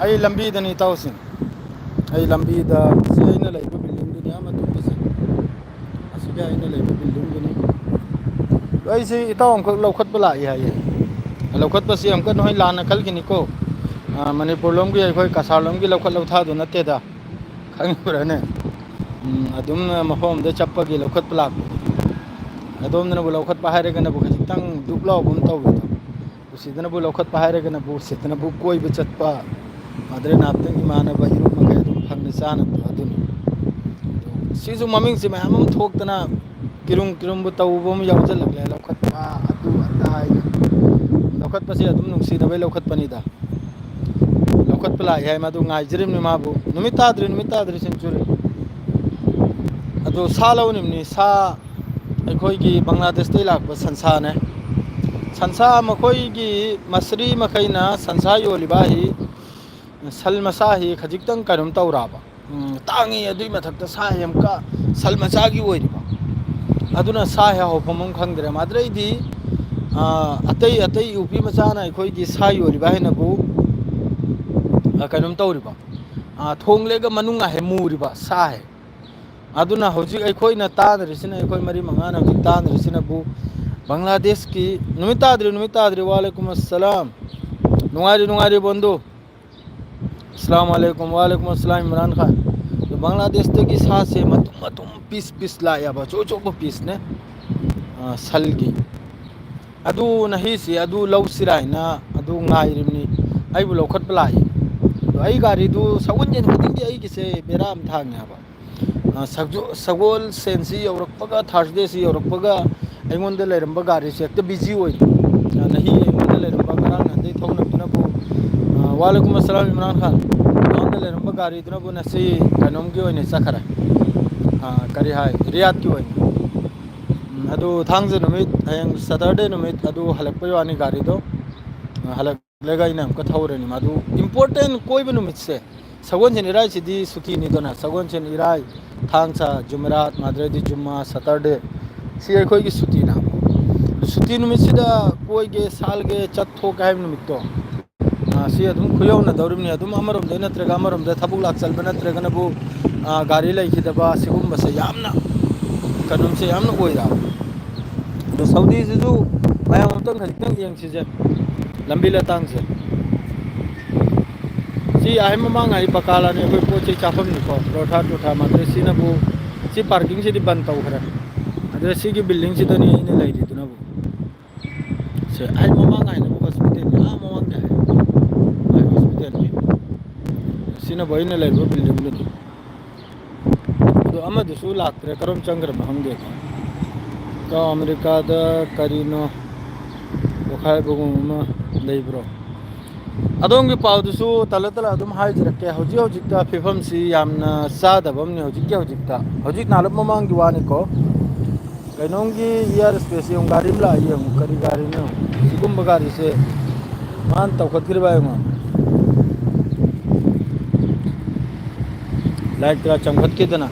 ꯑꯩ ꯂꯝꯕꯤꯗꯅꯤ ꯏꯇꯥꯎꯁꯤꯡ ꯑꯩ ꯂꯝꯕꯤꯗ ꯁꯤ ꯑꯩꯅ ꯂꯩꯕ ꯕꯤꯜꯗꯤꯡꯗꯨꯅꯤ ꯑꯃ ꯇꯨꯝꯕꯁꯦ ꯑꯁꯤꯒ ꯑꯩꯅ ꯂꯩꯕ ꯕꯤꯜꯗꯤꯡꯗꯨꯅꯤ ꯑꯗꯣ ꯑꯩꯁꯤ ꯏꯇꯥꯎ ꯑꯃꯈꯛ ꯂꯧꯈꯠꯄ ꯂꯥꯛꯏ ꯍꯥꯏꯌꯦ ꯂꯧꯈꯠꯄꯁꯤ ꯑꯃꯨꯛꯀ ꯅꯣꯏ ꯂꯥꯟꯅ ꯈꯜꯈꯤꯅꯤꯀꯣ ꯃꯅꯤꯄꯨꯔ ꯂꯣꯝꯒꯤ ꯑꯩꯈꯣꯏ ꯀꯁꯥꯔ ꯂꯣꯝꯒꯤ ꯂꯧꯈꯠ ꯂꯧꯊꯥꯗꯨ ꯅꯠꯇꯦꯗ ꯈꯪꯕ꯭ꯔꯅꯦ ꯑꯗꯨꯝ ꯃꯐꯝ ꯑꯃꯗ ꯆꯠꯄꯒꯤ ꯂꯧꯈꯠꯄ ꯂꯥꯛꯄꯅꯤ ꯑꯗꯣꯝꯗꯅꯕꯨ ꯂꯧꯈꯠꯄ ꯍꯥꯏꯔꯒꯅꯕꯨ ꯈꯖꯤꯛꯇꯪ ꯗꯨꯛ ꯂꯥꯎꯕ ꯑꯃ ꯇꯧꯕꯗꯣ ꯎꯁꯤꯗꯅꯕꯨ ꯂꯧꯈꯠꯄ ꯍꯥꯏꯔꯒꯅꯕꯨ ꯎꯁꯤꯗꯅꯕꯨ ꯀꯣꯏꯕ ꯆꯠꯄ ꯑꯗꯩ ꯉꯍꯥꯛꯇꯪ ꯏꯃꯥꯟꯅꯕ ꯏꯔꯨꯞ ꯃꯈꯩ ꯑꯗꯨꯝ ꯐꯪꯅ ꯆꯥꯅꯕꯗꯣ ꯑꯗꯨꯅꯤ ꯁꯤꯁꯨ ꯃꯃꯤꯡꯁꯤ ꯃꯌꯥꯝ ꯑꯃ ꯊꯣꯛꯇꯅ ꯀꯤꯔꯨꯝꯕꯨ ꯇꯧꯕ ꯑꯃ ꯌꯥꯎꯁꯤꯜꯂꯛꯂꯦ ꯂꯧꯈꯠꯄ ꯑꯗꯨ ꯑꯗꯥ ꯍꯥꯏꯅ ꯂꯧꯈꯠꯄꯁꯦ ꯑꯗꯨꯝ ꯅꯨꯡꯁꯤꯗꯕꯩ ꯂꯧꯈꯠꯄꯅꯤꯗ ꯂꯧꯈꯠꯄ ꯂꯥꯛꯑꯦ ꯍꯥꯏ ꯃꯗꯨ ꯉꯥꯏꯖꯔꯤꯕꯅꯤ ꯃꯥꯕꯨ ꯅꯨꯃꯤꯠ ꯇꯥꯗ꯭ꯔꯤ ꯁꯦꯟꯆꯨꯔꯤ ꯑꯗꯨ ꯁꯥ ꯂꯧꯅꯤꯡꯕꯅꯤ ꯁꯥ ꯑꯩꯈꯣꯏꯒꯤ ꯕꯪꯒ꯭ꯂꯥꯗꯦꯁꯇꯒꯤ ꯂꯥꯛꯄ ꯁꯟꯁꯥꯅꯦ ꯁꯟꯁꯥ ꯃꯈꯣꯏꯒꯤ ꯃꯁꯔꯤ ꯃꯈꯩꯅ ꯁꯟꯁꯥ ꯌꯣꯜꯂꯤꯕꯥꯍꯤ ꯁꯜ ꯃꯆꯥꯁꯤ ꯈꯖꯤꯛꯇꯪ ꯀꯩꯅꯣꯝ ꯇꯧꯔꯛꯑꯕ ꯇꯥꯡꯉꯤ ꯑꯗꯨꯏ ꯃꯊꯛꯇ ꯁꯥ ꯑꯃꯨꯛꯀ ꯁꯟ ꯃꯆꯥꯒꯤ ꯑꯣꯏꯔꯤꯕ ꯑꯗꯨꯅ ꯁꯥ ꯍꯦꯛ ꯍꯧꯐꯝ ꯑꯃ ꯈꯪꯗ꯭ꯔꯦ ꯃꯗꯩꯗꯤ ꯑꯇꯩ ꯌꯨꯄꯤ ꯃꯆꯥꯅ ꯑꯩꯈꯣꯏꯒꯤ ꯁꯥ ꯌꯣꯜꯂꯤꯕ ꯍꯥꯏꯅꯕꯨ ꯀꯩꯅꯣꯝ ꯇꯧꯔꯤꯕ ꯊꯣꯡꯂꯦꯒ ꯃꯅꯨꯡ ꯍꯦꯛ ꯃꯨꯔꯤꯕ ꯁꯥ ꯍꯦꯛ ꯑꯗꯨꯅ ꯍꯧꯖꯤꯛ ꯑꯩꯈꯣꯏꯅ ꯇꯥꯅꯔꯤꯁꯤꯅ ꯑꯩꯈꯣꯏ ꯃꯔꯤ ꯃꯉꯥꯅ ꯍꯧꯖꯤꯛ ꯇꯥꯅꯔꯤꯁꯤꯅꯕꯨ ꯕꯪꯒ꯭ꯂꯥꯗꯦꯁꯀꯤ ꯅꯨꯃꯤꯠ ꯇꯥꯗ꯭ꯔꯤ ꯋꯥꯂꯩꯀꯨꯝ ꯑꯁꯂꯥꯝ ꯅꯨꯡꯉꯥꯏꯔꯤ ꯕꯟꯙꯨ ꯑꯁꯂꯥꯃꯨ ꯑꯂꯩꯀꯨꯝ ꯋꯥꯂꯩꯀꯨꯝ ꯑꯁꯂꯥꯝ ꯏꯝꯔꯥꯟ ꯈꯥꯟ ꯕꯪꯒ꯭ꯂꯥꯗꯦꯁꯇꯒꯤ ꯁꯥꯁꯦ ꯃꯇꯨꯝ ꯄꯤꯁ ꯂꯥꯛꯑꯦꯕ ꯑꯆꯧ ꯑꯆꯧꯕ ꯄꯤꯁꯅꯦ ꯁꯜꯒꯤ ꯑꯗꯨ ꯅꯍꯤꯁꯤ ꯑꯗꯨ ꯂꯧꯁꯤꯔꯥ ꯍꯥꯏꯅ ꯑꯗꯨ ꯉꯥꯏꯔꯤꯕꯅꯤ ꯑꯩꯕꯨ ꯂꯧꯈꯠꯄ ꯂꯥꯛꯏ ꯑꯗꯣ ꯑꯩ ꯒꯥꯔꯤꯗꯨ ꯁꯒꯣꯜꯖꯦꯟ ꯈꯨꯗꯤꯡꯒꯤ ꯑꯩꯒꯤꯁꯦ ꯕꯦꯔꯥ ꯑꯃ ꯊꯥꯡꯉꯦ ꯍꯥꯏꯕ ꯁꯒꯣꯜ ꯁꯦꯟꯁꯤ ꯌꯧꯔꯛꯄꯒ ꯊꯥꯔꯁꯗꯦꯁꯤ ꯌꯧꯔꯛꯄꯒ ꯑꯩꯉꯣꯟꯗ ꯂꯩꯔꯝꯕ ꯒꯥꯔꯤꯁꯦ ꯍꯦꯛꯇ ꯕꯤꯖꯤ ꯑꯣꯏꯕ ꯅꯍꯤ ꯑꯩꯉꯣꯟꯗ ꯂꯩꯔꯝꯕ ꯉꯔꯥꯡ ꯅꯍꯥꯟꯗꯩ ꯊꯧꯅꯕꯗꯨꯅꯕꯨ ꯋꯥꯂꯩꯀꯨꯝ ꯑꯁꯂꯥꯝ ꯏꯝꯔꯥꯟ ꯈꯥꯟ ꯑꯩꯉꯣꯟꯗ ꯂꯩꯔꯝꯕ ꯒꯥꯔꯤꯗꯨꯅꯕꯨ ꯉꯁꯤ ꯀꯩꯅꯣꯝꯒꯤ ꯑꯣꯏꯅ ꯆꯠꯈ꯭ꯔꯦ ꯀꯔꯤ ꯍꯥꯏ ꯔꯤꯌꯥꯠꯀꯤ ꯑꯣꯏꯅ ꯑꯗꯨ ꯊꯥꯡꯖ ꯅꯨꯃꯤꯠ ꯍꯌꯦꯡ ꯁꯇꯔꯗꯦ ꯅꯨꯃꯤꯠ ꯑꯗꯨ ꯍꯜꯂꯛꯄꯩ ꯋꯥꯅꯤ ꯒꯥꯔꯤꯗꯣ ꯍꯜꯂꯛꯂꯒ ꯑꯩꯅ ꯑꯃꯨꯛꯀ ꯊꯧꯔꯅꯤ ꯃꯗꯨ ꯏꯝꯄꯣꯔꯇꯦꯟ ꯀꯣꯏꯕ ꯅꯨꯃꯤꯠꯁꯦ ꯁꯒꯣꯜꯁꯦꯟ ꯏꯔꯥꯏꯁꯤꯗꯤ ꯁꯨꯇꯤꯅꯤꯗꯅ ꯁꯒꯣꯜꯁꯦꯟ ꯏꯔꯥꯏ ꯊꯥꯡꯖ ꯖꯨꯃꯦꯔꯥꯠ ꯃꯗꯩꯗꯤ ꯖꯨꯝꯃꯥ ꯁꯇꯔꯗꯦ ꯁꯤ ꯑꯩꯈꯣꯏꯒꯤ ꯁꯨꯇꯤꯅ ꯁꯨꯇꯤ ꯅꯨꯃꯤꯠꯁꯤꯗ ꯀꯣꯏꯒꯦ ꯁꯥꯜꯒꯦ ꯆꯠꯊꯣꯛꯀꯦ ꯍꯥꯏꯕ ꯅꯨꯃꯤꯠꯇꯣ ꯁꯤ ꯑꯗꯨꯝ ꯈꯨꯌꯧꯅꯗꯧꯔꯤꯕꯅꯤ ꯑꯗꯨꯝ ꯑꯃꯔꯣꯝꯗ ꯅꯠꯇ꯭ꯔꯒ ꯑꯃꯔꯣꯝꯗ ꯊꯕꯛ ꯂꯥꯛꯆꯟꯕ ꯅꯠꯇ꯭ꯔꯒꯅꯕꯨ ꯒꯥꯔꯤ ꯂꯩꯈꯤꯗꯕ ꯁꯤꯒꯨꯝꯕꯁꯦ ꯌꯥꯝꯅ ꯀꯩꯅꯣꯝꯁꯦ ꯌꯥꯝꯅ ꯑꯣꯏꯔꯛꯑꯕ ꯑꯗꯣ ꯁꯧꯗꯤꯁꯤꯁꯨ ꯃꯌꯥꯝ ꯑꯃꯨꯛꯇꯪ ꯈꯖꯤꯛꯇꯪ ꯌꯦꯡꯁꯤꯁꯦ ꯂꯝꯕꯤ ꯂꯇꯥꯡꯁꯦ ꯁꯤ ꯑꯍꯩ ꯃꯃꯥꯡ ꯍꯥꯏ ꯕꯀꯥꯂꯥꯅꯤ ꯑꯩꯈꯣꯏ ꯄꯣꯠ ꯆꯩ ꯆꯥꯐꯝꯅꯤꯀꯣ ꯄꯔꯣꯊꯥ ꯇꯣꯊꯥ ꯃꯗꯨ ꯁꯤꯅꯕꯨ ꯁꯤ ꯄꯥꯔꯀꯤꯡꯁꯤꯗꯤ ꯕꯟ ꯇꯧꯈ꯭ꯔꯦ ꯑꯗꯨꯗ ꯁꯤꯒꯤ ꯕꯤꯜꯗꯤꯡꯁꯤꯗꯅꯤ ꯑꯩꯅ ꯂꯩꯔꯤꯗꯨꯅꯕꯨ ꯁꯦ ꯑꯍꯩ ꯃꯃꯥꯡ ꯍꯥꯏꯅꯕꯨ ꯍꯣꯁꯄꯤꯇꯥꯜ ꯃꯃꯥꯡꯗ ꯍꯥꯏ ꯍꯣꯁꯄꯤꯇꯥꯜꯒꯤ ꯁꯤꯅꯕꯨ ꯑꯩꯅ ꯂꯩꯔꯤꯕ ꯕꯤꯜꯗꯤꯡꯗꯨꯅꯤ ꯑꯗꯣ ꯑꯃꯗꯨꯁꯨ ꯂꯥꯛꯇ꯭ꯔꯦ ꯀꯔꯣꯝ ꯆꯪꯈ꯭ꯔꯕꯅꯣ ꯈꯪꯗꯦꯀꯣ ꯑꯃꯦꯔꯤꯀꯥꯗ ꯀꯔꯤꯅꯣ ꯄꯣꯛꯈꯥꯏꯕꯒꯨꯝ ꯑꯃ ꯂꯩꯕ꯭ꯔꯣ ꯑꯗꯣꯝꯒꯤ ꯄꯥꯎꯗꯨꯁꯨ ꯇꯂ ꯑꯗꯨꯝ ꯍꯥꯏꯖꯔꯛꯀꯦ ꯍꯧꯖꯤꯛꯇ ꯐꯤꯕꯝꯁꯤ ꯌꯥꯝꯅ ꯆꯥꯗꯕ ꯑꯃꯅꯤ ꯍꯧꯖꯤꯛ ꯅꯥꯜꯂꯞ ꯃꯃꯥꯡꯒꯤ ꯋꯥꯅꯤꯀꯣ ꯀꯩꯅꯣꯝꯒꯤ ꯏꯌꯥꯔ ꯏꯁꯄꯦꯁ ꯌꯦꯡꯉꯨ ꯒꯥꯔꯤ ꯑꯃ ꯂꯥꯛꯑ ꯌꯦꯡꯉꯨ ꯀꯔꯤ ꯒꯥꯔꯤꯅꯣ ꯁꯤꯒꯨꯝꯕ ꯒꯥꯔꯤꯁꯦ ꯃꯥꯅ ꯇꯧꯈꯠꯈ꯭ꯔꯤꯕ ꯌꯦꯡꯉꯣ ꯂꯥꯏꯠꯀ ꯆꯝꯈꯠꯈꯤꯗꯅ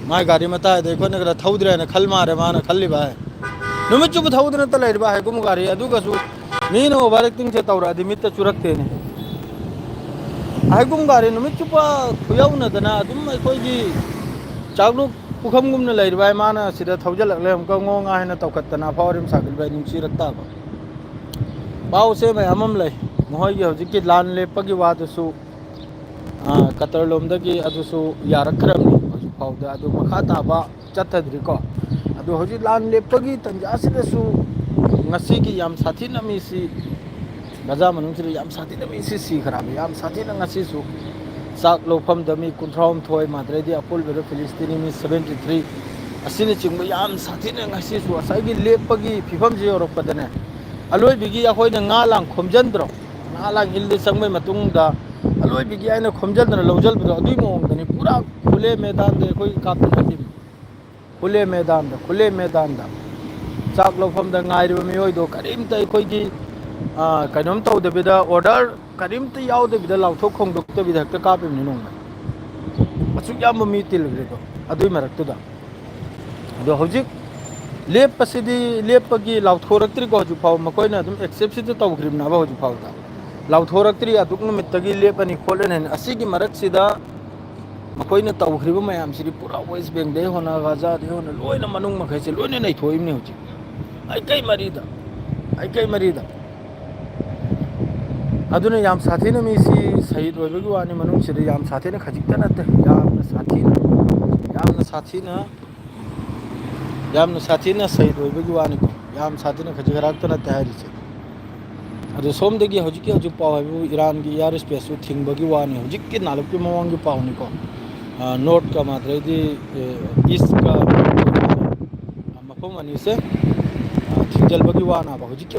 ꯃꯥꯏ ꯒꯥꯔꯤ ꯃꯇꯥꯏꯗ ꯑꯩꯈꯣꯏꯅ ꯈꯔ ꯊꯧꯗ꯭ꯔꯦ ꯍꯥꯏꯅ ꯈꯜ ꯃꯥꯜꯂꯦ ꯃꯥꯅ ꯈꯜꯂꯤꯕ ꯍꯥꯏ ꯅꯨꯃꯤꯠ ꯆꯨꯞꯄ ꯊꯧꯗꯅꯇ ꯂꯩꯔꯤꯕ ꯍꯥꯏꯒꯨꯝꯕ ꯒꯥꯔꯤ ꯑꯗꯨꯒꯁꯨ ꯃꯤꯅ ꯑꯣꯚꯔ ꯑꯦꯛꯇꯤꯡꯁꯦ ꯇꯧꯔꯛꯑꯗꯤ ꯃꯤꯠꯇ ꯆꯨꯔꯛꯇꯦꯅꯦ ꯑꯍꯩꯒꯨꯝ ꯒꯥꯔꯤ ꯅꯨꯃꯤꯠ ꯆꯨꯞꯄ ꯈꯨꯌꯧꯅꯗꯅ ꯑꯗꯨꯝ ꯑꯩꯈꯣꯏꯒꯤ ꯆꯥꯛꯂꯨꯛ ꯄꯨꯈꯝꯒꯨꯝꯅ ꯂꯩꯔꯤꯕ ꯍꯥꯏ ꯃꯥꯅ ꯁꯤꯗ ꯊꯧꯖꯤꯜꯂꯛꯂꯦ ꯑꯃꯨꯛꯀ ꯉꯣ ꯉꯥ ꯍꯥꯏꯅ ꯇꯧꯈꯠꯇꯅ ꯑꯐꯥꯎ ꯑꯔꯤꯝ ꯁꯥꯒꯠꯂꯤꯕ ꯅꯨꯡꯁꯤꯔꯛ ꯇꯥꯕ ꯄꯥꯎꯁꯦ ꯃꯌꯥꯝ ꯑꯃ ꯂꯩ ꯃꯈꯣꯏꯒꯤ ꯍꯧꯖꯤꯛꯀꯤ ꯂꯥꯟ ꯂꯦꯞꯄꯒꯤ ꯋꯥꯗꯨꯁꯨ ꯀꯇꯔ ꯂꯣꯝꯗꯒꯤ ꯑꯗꯨꯁꯨ ꯌꯥꯔꯛꯈ꯭ꯔꯕꯅꯤ ꯍꯧꯖꯤꯛ ꯐꯥꯎꯗ ꯑꯗꯨ ꯃꯈꯥ ꯇꯥꯕ ꯆꯠꯊꯗ꯭ꯔꯤꯀꯣ ꯑꯗꯣ ꯍꯧꯖꯤꯛ ꯂꯥꯟ ꯂꯦꯞꯄꯒꯤ ꯇꯟꯖꯥꯁꯤꯗꯁꯨ ꯉꯁꯤꯒꯤ ꯌꯥꯝ ꯁꯥꯊꯤꯅ ꯃꯤꯁꯤ ꯒꯖꯥ ꯃꯅꯨꯡꯁꯤꯗ ꯌꯥꯝ ꯁꯥꯊꯤꯅ ꯃꯤꯁꯤ ꯁꯤꯈ꯭ꯔꯕ ꯌꯥꯝ ꯁꯥꯊꯤꯅ ꯉꯁꯤꯁꯨ ꯆꯥꯛ ꯂꯧꯐꯝꯗ ꯃꯤ 38 ꯃꯥꯗ꯭ꯔꯩꯗꯤ ꯑꯄꯨꯟꯕꯗ ꯐꯤꯂꯤꯁꯇꯤꯅꯤ ꯃꯤ 73 ꯑꯁꯤꯅꯆꯤꯡꯕ ꯌꯥꯝ ꯁꯥꯊꯤꯅ ꯉꯁꯤꯁꯨ ꯉꯁꯥꯏꯒꯤ ꯂꯦꯞꯄꯒꯤ ꯐꯤꯕꯝꯁꯤ ꯌꯧꯔꯛꯄꯗꯅꯦ ꯑꯂꯣꯏꯕꯤꯒꯤ ꯑꯩꯈꯣꯏꯅ ꯉꯥ ꯂꯥꯡ ꯈꯣꯝꯖꯤꯟꯗ꯭ꯔꯣ ꯉꯥ ꯂꯥꯡ ꯏꯜꯗ ꯆꯪꯕꯩ ꯃꯇꯨꯡꯗ ꯑꯂꯣꯏꯕꯤꯒꯤ ꯑꯩꯅ ꯈꯣꯝꯖꯤꯟꯗꯅ ꯂꯧꯁꯤꯟꯕꯗꯣ ꯑꯗꯨꯒꯤ ꯃꯑꯣꯡꯗꯅꯤ ꯄꯨꯔꯥ ꯈꯨꯂꯦ ꯃꯦꯗꯥꯟꯗ ꯑꯩꯈꯣꯏ ꯀꯥꯞꯊꯅꯈꯤꯕꯅꯤ ꯈꯨꯂꯦ ꯃꯦꯗꯥꯟꯗ ꯆꯥꯛ ꯂꯧꯐꯝꯗ ꯉꯥꯏꯔꯤꯕ ꯃꯤꯑꯣꯏꯗꯣ ꯀꯔꯤꯝꯇ ꯑꯩꯈꯣꯏꯒꯤ ꯀꯩꯅꯣꯝ ꯇꯧꯗꯕꯤꯗ ꯑꯣꯔꯗꯔ ꯀꯔꯤꯝꯇ ꯌꯥꯎꯗꯕꯤꯗ ꯂꯥꯎꯊꯣꯛ ꯈꯣꯡꯗꯣꯛꯇꯕꯤꯗ ꯍꯦꯛꯇ ꯀꯥꯞꯄꯤꯕꯅꯤ ꯅꯣꯡꯃꯩ ꯑꯁꯨꯛ ꯌꯥꯝꯕ ꯃꯤ ꯇꯤꯜꯈ꯭ꯔꯤꯗꯣ ꯑꯗꯨꯏ ꯃꯔꯛꯇꯨꯗ ꯑꯗꯣ ꯍꯧꯖꯤꯛ ꯂꯦꯞꯄꯁꯤꯗꯤ ꯂꯦꯞꯄꯒꯤ ꯂꯥꯎꯊꯣꯔꯛꯇ꯭ꯔꯤꯀꯣ ꯍꯧꯖꯤꯛ ꯐꯥꯎꯕ ꯃꯈꯣꯏꯅ ꯑꯗꯨꯝ ꯑꯦꯛꯁꯦꯞꯁꯤꯗ ꯇꯧꯈ꯭ꯔꯤꯕꯅꯦꯕ ꯍꯧꯖꯤꯛ ꯐꯥꯎꯗ लाउथोरक्तरी अदुक नुमित्तगी लेपनी खोलेन असिगी मरक्सिदा मखोइना तौखरिबा मयामसिदि पुरा वेस्ट बेंग दे होना गाजा दे होना लोइना मनुंग मखैसे लोइना नैथोइबने हुजि आई कई मरीदा अदुना याम साथीना मिसी शहीद होइबगी वानी मनुंग सिदि याम साथीना खजिकता नते यामना साथीना शहीद होइबगी वानी को याम साथीना खजिगराक्ता नते हारिसे अदु सोमदगी हजिक पाव ईरान की एयर स्पेस थिंबगी वानी हजिक नालुकी मवांगी पावनी को नॉर्थ का मात्रेदी ईस्ट का मफम अनी से थिंजलबगी वाना बा हजिक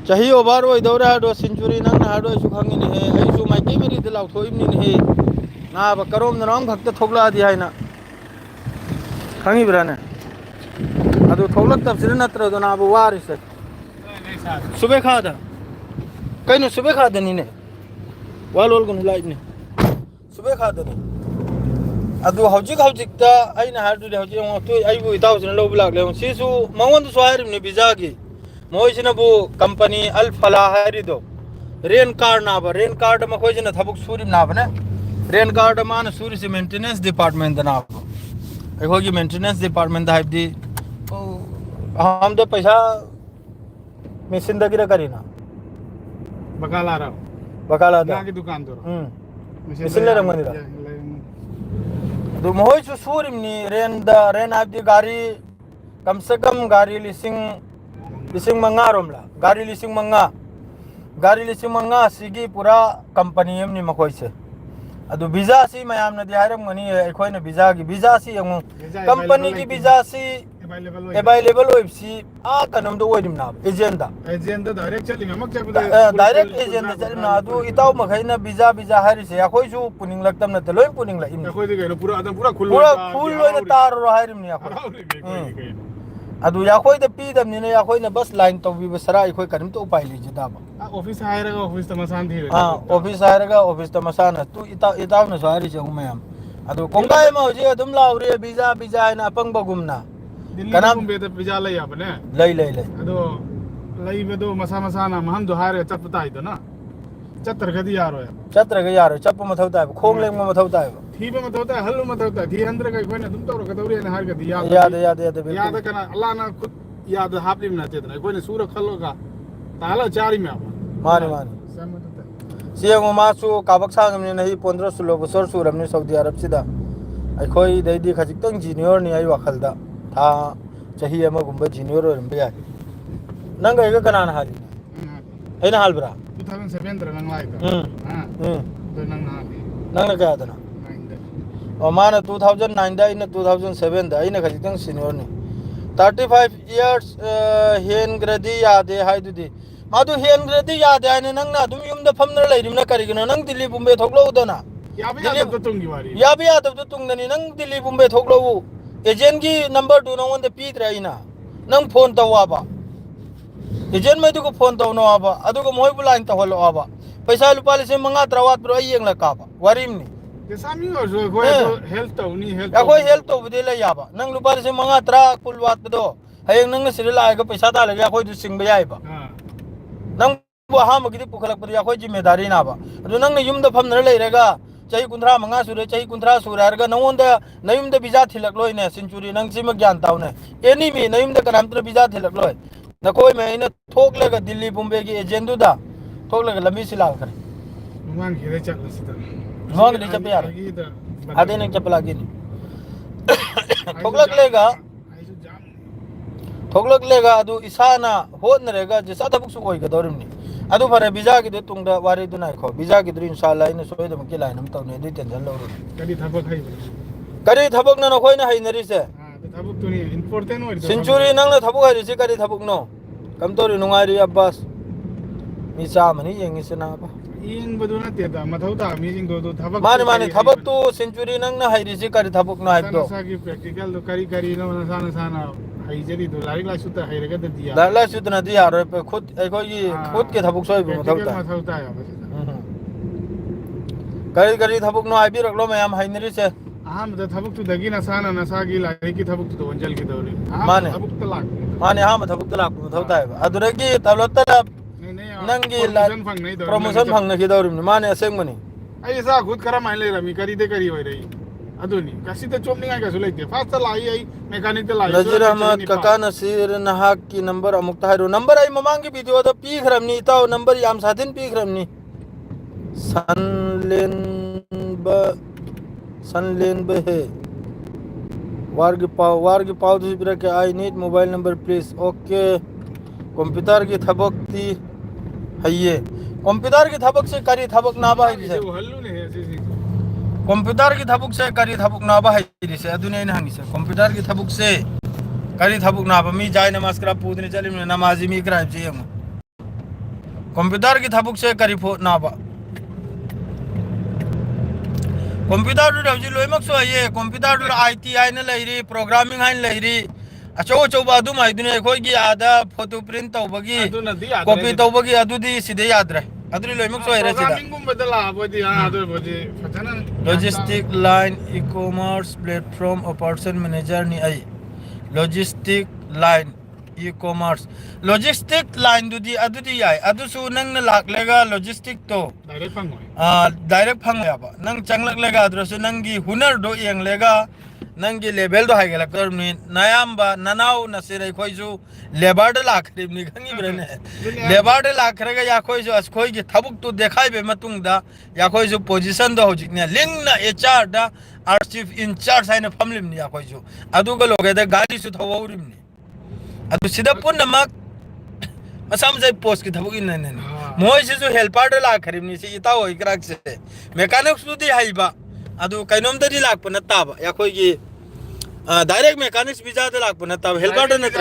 चाही ओवर होइदौरे हादो सेंचुरी नंग हादो सु खंगिनि हे आइसु माइके मेरी दे लाउथोइबनि हे ना बा करोम नरम भक्त थोगला दि हाइना खंगी ब्राने अदु थोगलक तबसिन नत्र दो ना बा वारिसे सुबह खादा कइनो सुबह खादनि ने वाल गुन लाइने सुबह खादनि अदु हौजिक ता आइना हादु हौजि तो आइबु इताउसिन लौब लागले सिसु मंगोन सु हारिमनि बिजागी मोइसिनबु कंपनी अल फला हारिदो रेन कार्ड मखोइसिना थबुक सुरिम नाबने रेन कार्ड मान सूरी मेंटेनेंस डिपार्टमेंट नाब अखोगी मेंटेनेंस डिपार्टमेंट हाइबदी हम दे पैसा मिशन दगिरा करीना बकाला दा की दुकान दो मिशन ले रंगनिरा दो मोइ सु सूरिमनी रेन हाइबदी गाड़ी कम से कम गाड़ी लिसिंग मंगा रोमला गाड़ी लिसिंग मंगा सिगी पूरा कंपनी एमनी मखोइसे अदु वीजा सी मयाम न दिहारम गनी एखोइना वीजा सी यंग कंपनी की वीजा सी अवेलेबल ओइबसी आ कनम दो ओइदिम ना एजेंट डायरेक्ट चलिंग मक चबदे डायरेक्ट एजेंट चलिम ना अदु इताव मखैना वीजा हारिसे अखोइसु पुनिंग लक्तम न त लोइ पुनिंग ला इम अखोइ दे पूरा खुल लोइना तार रो हारिम नि अखो अदु याखोइ द पीदम नि याखोइना बस लाइन तौबी बसरा एखोइ करिम तो उपाय ली जदा ऑफिस हायरगा ऑफिस त मसान थी ऑफिस हायरगा ऑफिस त मसान तू इताव न सारी से मयाम अदु कोंगाय म होजे अदुम लाउरे वीजा ना अपंग बगुमना कना बुम्बे त वीजा लय आपने लय अदु लय बेदो मसा ना महम दो हायरे चपता इदो ना चतर गदी यारो चप मथौता खोंग लेंग मथौता थी पे मथौता हल मथौता थी अंदर का कोई ना तुम तो कदौरे ने हार गदी याद कना अल्लाह ना खुद याद हापलिम ना चेतना कोई ने सूर खलो का ताला चारी में माने सियंगो मासु काबक सांगमने नहीं 15 बছर सुरमने सऊदी अरब सिदा अखोई दैदी खजितंग जूनियर नि आई वखलदा था चाही अमा गुंबा जूनियर रम बया नंग एगा कनान हाली एना हालब्रा 2007 रा नंग लाइका तो नंग क्या दना और माना 2009 दा इन 2007 दा इन खजितंग सीनियर नि 35 years हेन ग्रेडी यादे हाइदुदी मादु हेन ग्रेडी यादे आने नंग ना तुम युम द फमनर लैरिमना करिगनो नंग दिल्ली बुम्बे थोकलो उदना याबे यादव तो तुंगदनी नंग दिल्ली बुम्बे थोकलो एजेंट की नंबर दु नंग द पीत राइना नंग फोन तवाबा एजेंट में को फोन तवनो आबा अदु को मोय बुलाइन तवलो आबा पैसा लुपा लिसिंग मंगा त्रवात प्रो येंग लकाबा वरिमनी सामी जो कोई तो हेल्थ तो बदे ले याबा नंग लुपा लिसिंग मंगा त्रा कुलवात दो हयंग नंग सिरि लायगा पैसा दा लगे कोई दु सिंग बयाइबा नंग बो हा मगिदि पुखलक पर कोई जिम्मेदारी नाबा अदु नंग युम द फमनर लेरेगा चाही 15 सुरे चाही 15 सुरे हरगा नंगोंद नयुम द बिजा थिलक लोइने सेंचुरी नंग सिम ज्ञान तावने एनी मी नयुम द कनाम त्र बिजा थिलक लोइ नकोई में इन थोकलेगा दिल्ली बुम्बे की एजेंट दा थोकलेगा लंबी सिलाल करे मान खिरे चल सिदा मान दे चप यार आदे ने चपला की थोकलक लेगा अदु इसाना होत नरेगा जसा थबुक सु कोई गदोरिमनी अदु फरे बिजा की दे तुंगदा वारी दु नाय खो बिजा की दु इंशाल्लाह इन सोय दम के लाइन हम तौने दि टेंशन लो करी थबक न कोई न हाई नरी से थबुक तो नि इंपोर्टेंट हो सेंचुरी नंग थबुक हाई से करी थबुक नो कम तोरी नुंगारी अब्बास मी सामनी येंगी से ना बा इन बदुना तेदा मथौता मीजिंग दो थबक माने थबक तो सेंचुरी नंग न हाई से करी थबुक न हाई तो सागी प्रैक्टिकल तो करी न साना हाई जरी तो लारी ला सुता हाई रगा दिया ला सुता न दिया रे पे खुद खुद के थबुक सोई मथौता है करी थबुक न हाई भी रखलो मैं हम हाई नरी से ꯑꯍꯥꯟꯕꯗ ꯊꯕꯛꯇꯨꯗꯒꯤ ꯅꯁꯥꯅ ꯅꯁꯥꯒꯤ ꯂꯥꯏꯔꯤꯛꯀꯤ ꯊꯕꯛꯇꯨꯗ ꯑꯣꯟꯁꯤꯟꯈꯤꯗꯧꯔꯤ ꯃꯥꯅꯦ ꯊꯕꯛꯇ ꯂꯥꯛꯄ ꯃꯥꯅꯦ ꯑꯍꯥꯟꯕ ꯊꯕꯛꯇ ꯂꯥꯛꯄ ꯃꯊꯧ ꯇꯥꯏꯌꯦꯕ ꯑꯗꯨꯗꯒꯤ ꯇꯂꯣꯞ ꯇꯂꯞ ꯅꯪꯒꯤ ꯄ꯭ꯔꯣꯃꯣꯁꯟ ꯐꯪꯅꯩꯗꯧꯔꯤ ꯄ꯭ꯔꯣꯃꯣꯁꯟ ꯐꯪꯅꯈꯤꯗꯧꯔꯤꯕꯅꯤ ꯃꯥꯅꯦ ꯑꯁꯦꯡꯕꯅꯤ ꯑꯩ ꯏꯁꯥ ꯈꯨꯠ ꯀꯔꯝꯍꯥꯏꯅ ꯂꯩꯔꯝꯃꯤ ꯀꯔꯤꯗ ꯀꯔꯤ ꯑꯣꯏꯔꯛꯏ ꯑꯗꯨꯅꯤ ꯀꯁꯤꯗ ꯆꯣꯞꯅꯤꯡꯉꯥꯏ ꯀꯩꯁꯨ ꯂꯩꯇꯦ ꯐꯥꯔꯁꯇ ꯂꯥꯛꯏ ꯑꯩ ꯃꯦꯀꯥꯅꯤꯛꯇ ꯂꯥꯛꯏ नजीर ꯁꯨꯔꯠ ꯆꯍꯤ अहमद ꯅꯤꯄꯥꯜ कका नसीर नाहक की नंबर अमुक्त हाइरो नंबर आई ममांग की वीडियो दा पीखरमनी ताओ नंबर याम साथिन पीखरमनी सनलेन ब सनलेन ब है वार्ग पाव दूसरी के I need mobile number please okay computer की थबक ती है ये कंप्यूटर की थबक से करी थबक ना बा है कंप्यूटर की थबक से करी थबक ना बा है से अदुने न हंगी से कंप्यूटर की थबक से करी थबक ना बा मी जाय नमाज करा पूदने चली नमाजी मी करा जे कंप्यूटर की थबक से करी फो ना बा कंप्यूटर दु हजि लोइमक सो ये कंप्यूटर दु आईटीआई न लेरी प्रोग्रामिंग हाइन लेरी अचो अचो बादु माइदुने खोई की आदा फोटो प्रिंट तौबगी कॉपी तौबगी अदुदी सिदे यादरे अदुरी लोइमक सो हेरे सिदा प्रोग्रामिंग गुम बदला बोदी हां अदु बोदी फजना logistic line e-commerce platform operation manager नि आई logistic line e-commerce logistic line दुदी अदुदी याय अदुसु नंग न लाकलेगा लॉजिस्टिक तो डायरेक्ट फंग याबा नंग चंगलक लेगा अदुसु नंगी हुनर दो यंग लेगा नंगी लेवल दो हाइगला करमनि नायाम्बा ननाव नसिरै खोइजु लेबर द लाखरिमनि खंगी ब्रेने लेबर द लाखरेगा या खोइजु अस खोइगी थबुक तो देखाइ बे मतुंगदा या खोइजु पोजीशन दो होजिकने लिंगना एचआर दा आर चीफ इंचार्ज हाइना फमलिमनि या खोइजु अदुगा लोगेदा गाड़ी सु थवौरिमनि अदु सिदा पुनमक असम जै पोस्ट की थबुक इन ने मोय से जो हेल्पर द लाखरिमनि से इता होय क्राक से मैकेनिक सुदी हाइबा अदु कैनोम दरी लाख पन ताबा या खोइगी डायरेक्ट मैकेनिक्स वीजा द लाख पन ताबा हेल्पर द नत्र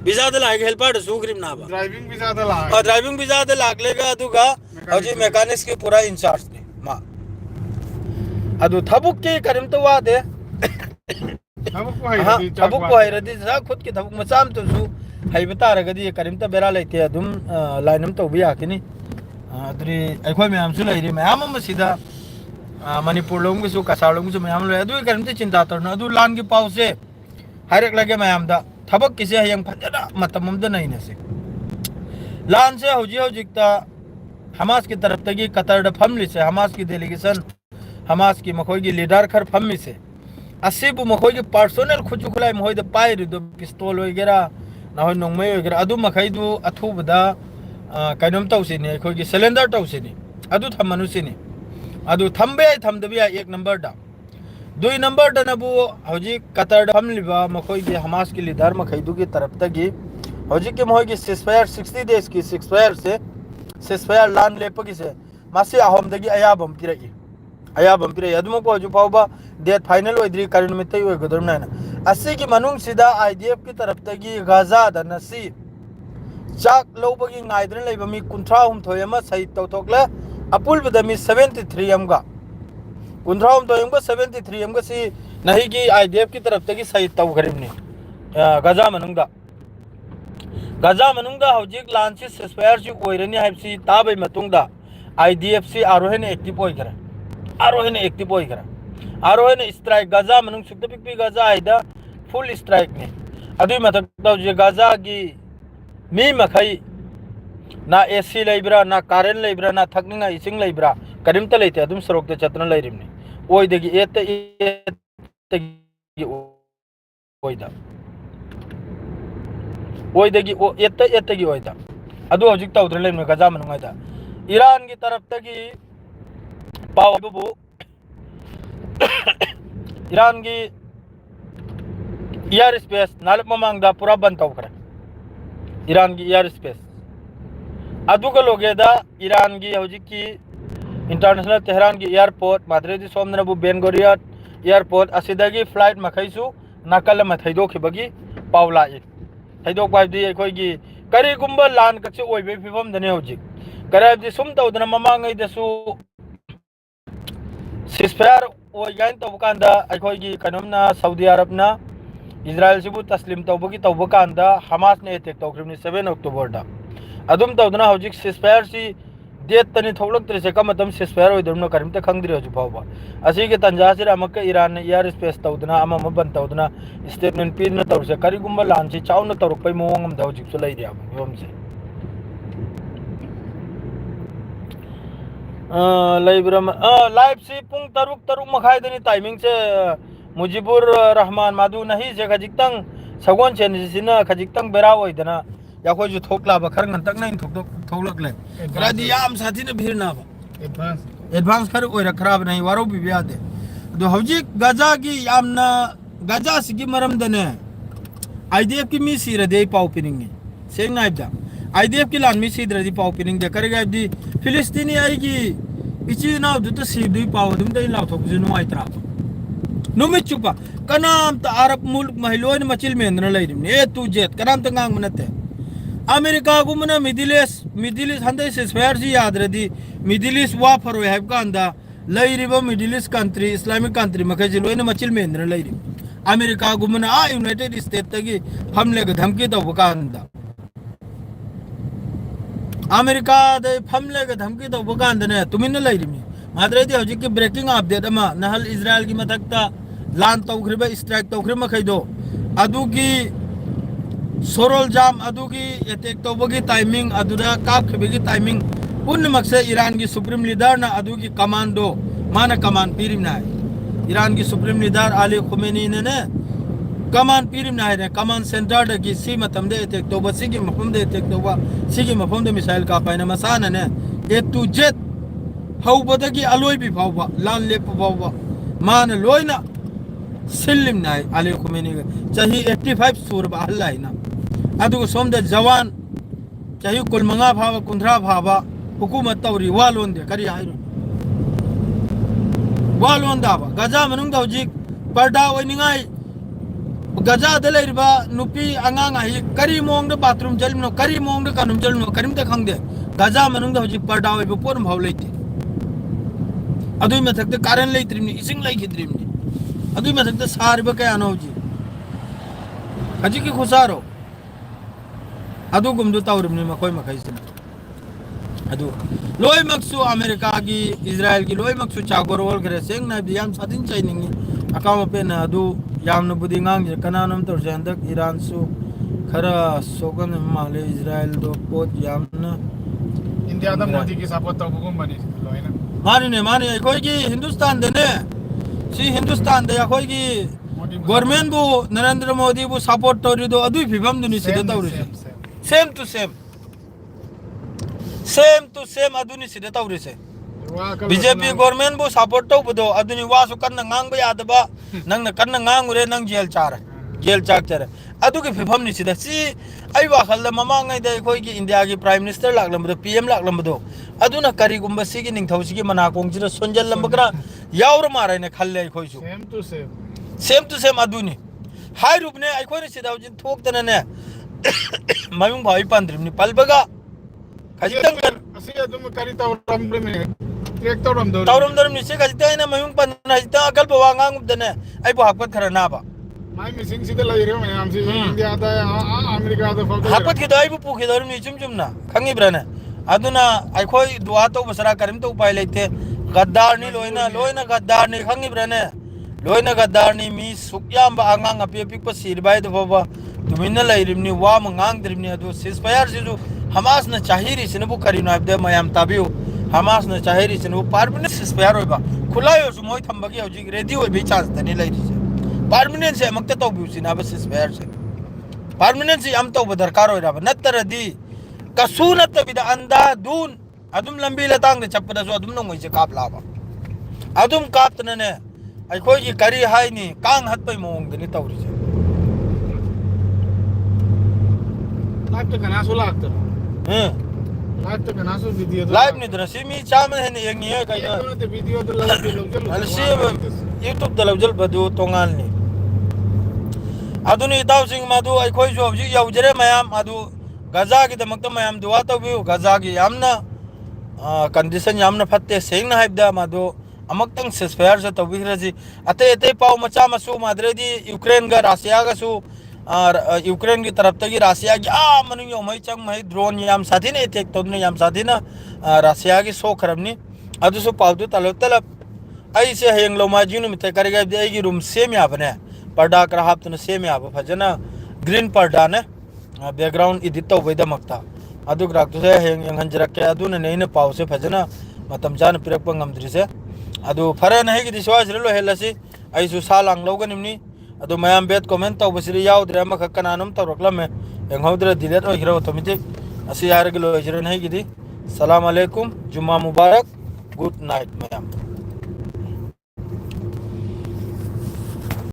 वीजा द लाख हेल्पर द सुग्रिम ना बा ड्राइविंग वीजा द लाख ड्राइविंग वीजा द लाख लेगा अदुगा हजि मैकेनिक्स के पूरा इंचार्ज ने मा अदु थबुक के करिम तो वा दे थबुक को हाइरदी जा खुद के थबुक मचाम तो सु हाइबा तारगदी करिम तो बेरा लेते अदुम लाइनम तो बिया किनी अदुरी अखोय मैम सु लेरी मैम मसिदा मणिपुर लोंगसु कसार लोंगसु मैम ले अदु करिमते चिंता तरन अदु लान की पाव से हाइरक लगे मैम दा थबक किसे हयंग फजरा मतम मम द नहीं नसे लान से हौजी हौजिकता हमास की तरफ तगी कतर द फमली से हमास की डेलीगेशन हमास की मखोय की लीडर खर फमली से असिबु मखोय की पर्सनल खुजु खुलाई महोय द पाइर द पिस्तौल वगैरह ना होय नोंमै वगैरह अदु मखैदु अथुबदा कैनोम तौसिनी खोय की सिलेंडर तौसिनी अदु थमनुसिनी अदु थंबे थमदबी एक नंबर दा दुई नंबर दा नबु हौजी कतर हमलिबा मखोय की हमास की लीडर मखैदु की तरफ तगी हौजी के महोय की सिस्फायर 60 डेज की सिस्फायर से सिस्फायर लान लेपगी से मासी अहोम दगी अयाबम पिरई अदुम को हजु फावबा डेट फाइनल ओइद्री करिन मितै ओइ गदरम नायना असि की मनुंग सिदा आईडीएफ की तरफ तगी गाजा दा नसी चाक लौबगी नाइद्रन लेबा मी 93 थोयमा सही तौथोकले अपुल बदमी 73 अमगा 93 थोयमगा 73 अमगा सी नहीं की आईडीएफ की तरफ तगी सही तौ खरिमनी गाजा मनुंगदा हौजिक लांची सस्पेयर सी ओइरनी हाइबसी ताबै मतुंगदा आईडीएफसी आरोहन एक्टिव ओइगरा आरोहन strike Gaza मनुंग सुक्ता पिकपी Gaza आइदा full strike ने अदुई मतकदा जे गाजा की मी मखै ना एसी लेब्रा ना कारेन लेब्रा ना थकनिंगा इसिंग लेब्रा करिमता लेते अदुम सरोकते चतन लेरिमनी ओइदगी एते ओइदा ओइदगी ओ एते ओइदा अदु हौजिक तौद्र लेमने गजा मनुंगाइदा ईरान की तरफ तगी पाव बुबु ईरान की एयर स्पेस नालप ममांगदा पूरा बंद तौखरे ईरान की एयर स्पेस अदुगा लोगेदा ईरान की हौजिक की इंटरनेशनल तेहरान की एयरपोर्ट माद्रेदी सोमनबु बेनगोरियन एयरपोर्ट असिदगी फ्लाइट मखैसु नाकल म थैदोखिबगी पावलाई थैदोक बाइदि अखोयगी करिगुंबा लान कचे ओइबे फिबम दने हौजिक कराबदि सुम तौदना ममांगै दसु सिस्फायर ओइगाइन तौबकांदा अखोयगी कनमना सऊदी अरबना इजराइल सिबु तस्लिम तौबगी तौबकांदा हमास ने अटैक तौख्रिबनि 7 अक्टोबर दा अदुम तौदना हौजिक सिस्फायर सी डेट तनी थोलक्तरे से कम तम सिस्फायर होइदरनो करिमते खंगद्रि हजु फावबा असिगे तंजासिर अमक ईरान एयर स्पेस तौदना अमम बन तौदना स्टेटमेंट पीना तौरसे करिगुम्बा लानसी चाउना तौरपै मोंग अम दौजिक सु लैदि अब योमसे लाइब्रम लाइव से पुंग तरुक तरुक मखाय दनी टाइमिंग से मुजिबुर रहमान मादू नहीं से खजिक्तंग सगोन चेन सिना खजिक्तंग बेरा होइदना याखोय जु थोकला ब खर ngंतक नहीं थोक थोलक ले रादी याम साथी ने भीर ना बा एडवांस खर ओइरा खराब नहीं वारो बि बियादे दो हौजिक गजा की यामना गजा सिगी मरम दने आईडीएफ की मी सिर दे पाउ पिनिंग सेंग नाइबदा आईडीएफ की लान मी सिद्र दी पाउ पिनिंग दे करेगा दी फिलिस्तीनी आई की इची नाउ दुत सिदुई पाउ दुम दे लाउ थोक जुनु आइत्रा नुमित चुपा कनाम त अरब मुल्क महिलोन मचिल मेंद्र लैरिम ए टू जेड कनाम त ngang मनते अमेरिका गुमना मिडिल ईस्ट हंदे से स्फेयर जी याद रदी मिडिल ईस्ट वा फरो हैब कांदा लैरिबो Middle East country Islamic country मखै लोइन मचिल मेंद्र लैरिम अमेरिका गुमना आ यूनाइटेड स्टेट तगी फमले ग धमकी दो कांदा अमेरिका दे फमले ग धमकी दो कांदा ने तुमिन लैरिम माद्रे दी हजि की ब्रेकिंग अपडेट अमा नहल इजराइल की मथकता लान तौखरिबा स्ट्राइक तौखरि मखैदो अदु की सोरल जाम अदु की अटैक तौबगी टाइमिंग अदुदा कापखबगी टाइमिंग पुनमक से ईरान की सुप्रीम लीडर ना अदु की कमांडो माना कमान पीरिम ना ईरान की सुप्रीम लीडर अली खुमैनी ने कमान पीरिम ना है कमान सेंटर की सी मतम दे अटैक तौबा सिगी मफम दे अटैक तौबा सिगी मफम दे मिसाइल का पाइना मसाना ने ए टू जेड हौबदगी अलोय बि फावबा लान लेप फावबा मान लोयना सिल्लिम ना अली खुमैनी चाही 85 सूरबा अल्लाह ना अदु सोमदे जवान चाही कुल मंगा भाव कुंद्रा भावा हुकूमत तौरी वालोन दे करी आइरो वालोन दाबा गजा मनुंग दौजिक पर्दा ओइनिंगाई गजा दे लेरिबा नुपी अंगांग आही करी मोंग दे बाथरूम जलमनो करी मोंग दे कानुम जलमनो करिम ते खंगदे गजा मनुंग दौजिक पर्दा ओइबो पोर भाव लेते अदुई मथकते कारण लेत्रिमनी इसिंग लैखिद्रिमनी अदुई मथकते सारबा कया नौजी हजि की खुसारो अदु गुमदु तौरमनी मखोय मखैसिन अदु लोय मक्सु अमेरिका की इजराइल की लोय मक्सु चागोरवल करे सेंग ना बियाम सादिन चाइनिंग अकाम पे ना अदु यामन बुदि ngang je kananam tor jandak Iran सु खरा सोगन माले इजराइल दो पोत यामना इंडिया दा मोदी की सपोर्ट तौबगुम बनी लोयना माने अखोय की हिंदुस्तान देने सी हिंदुस्तान दे अखोय की गवर्नमेंट बु नरेंद्र मोदी बु सपोर्ट तौरी दो अदु फिबम दुनि सिदे तौरी सेम टू सेम अदुनि सिदे तौरी से बीजेपी गवर्नमेंट बु सपोर्ट तौ बदो अदुनि वासु कन्न ngang यादबा नंग कन्न ngang नंग जेल चाक चरे अदु की फिफम नि सिदा सी आई वाखल ममांग दे खोय की इंडिया की प्राइम मिनिस्टर लागलम बदो पीएम लागलम बदो अदुना करी गुंबा सी की निंगथौ सी की मना कोंगजिरा सोंजल लंबकरा यावर मारे ने खल्ले खोय सु सेम टू सेम अदुनि हाय रूपने आई खोय सिदा जिन थोक तने ने मयुंग भाई पंद्रिम नि पलबगा खजितंग कर असी अदुम करी तौरम में ट्रैक तौरम दरम नि से खजिता ने मयुंग पंद्रना हिता अकल बवांगांग दने आई बो हकपत खरना बा माय मिसिंग सिदा लैरे में हम से इंडिया दा अमेरिका दा फोटो हकपत के दाई बु पुखे दरम नि चुम ना खंगी ब्रने अदुना आई खोय दुआ तो बसरा करिम तो उपाय लेते गद्दार नि लोइना गद्दार नि खंगी ब्रने लोइना गद्दार नि मी सुक्याम बा आंगांग अपे पिक प सिरबाय दो बाबा तुमिन लैरिमनि वा मंगांग दिरिमनि अदु सिसफायर सिजु हमास न चाहिरी सिनबु करिनो आबदे मयाम ताबियो हमास न चाहिरी सिनबु परमानेंट सिसफायर होबा खुलायो सु मोय थंबगी हौजि रेडी होय बि चांस तनि लैरि से परमानेंट से मक्ता तो बिउ सिना बस सिसफायर से परमानेंट से हम तो दरकार होय राबा नतरदी कसु नत बिदा अंदा दून अदुम लंबी लतांग चप्पदा सु अदुम नंगोय से काप लाबा अदुम कापतने आई खोय की करी हाय नि कांग हतपै मोंग दनि तौरि से लाइव तो कना सो लागत लाइव तो कना सो वीडियो लाइव नि द्रसी मी चाम है ने यंग ये कई तो वीडियो तो लगा दे अलसी यूट्यूब दलवजल बदु तोंगाल नि अदुनि ताव सिंह मादु आई खोय जो हजि यौजरे मयाम अदु गजा की दमक मयाम दुआ तो बिउ गजा की यामना कंडीशन यामना फत्ते सेंग हाइबदा मादु अमक्तंग सिसफायर से तौबिरजी अते पाव मचा मसु माद्रेदी यूक्रेन गा रशिया गा सु यूक्रेन की तरफ तक रशिया की मनु योमई चंग मई ड्रोन याम साथी ने अटैक तौदुना याम साथी ना रशिया की सोखरमनी अदुसु पाउदु तलब तलब ऐसे हयंग लोमाजी नुमिते करेगा देगी रूम सेम याबने पर्दा कर हापतुन सेम याब फजना ग्रीन पर्दा ने बैकग्राउंड एडिट तौबैदमक्ता अदु ग्राक्तुसे हयंग यंगंजरके अदुन नेने पाउसे फजना मतम जान पिरक पंगमद्रिसे अदु फरे नहीं की दिसवा सिरलो हेलसी ऐसु सालांग लौगनिमनी अदु मयाम बेट कमेंट तौबसिरि याउद्रे अमख कनानुम तौरक्लमे यंगौद्रे डिलीट ओहिरो ऑटोमेटिक असि यारगलो हिजरन है गिदी सलाम अलैकुम जुम्मा मुबारक गुड नाइट मयाम।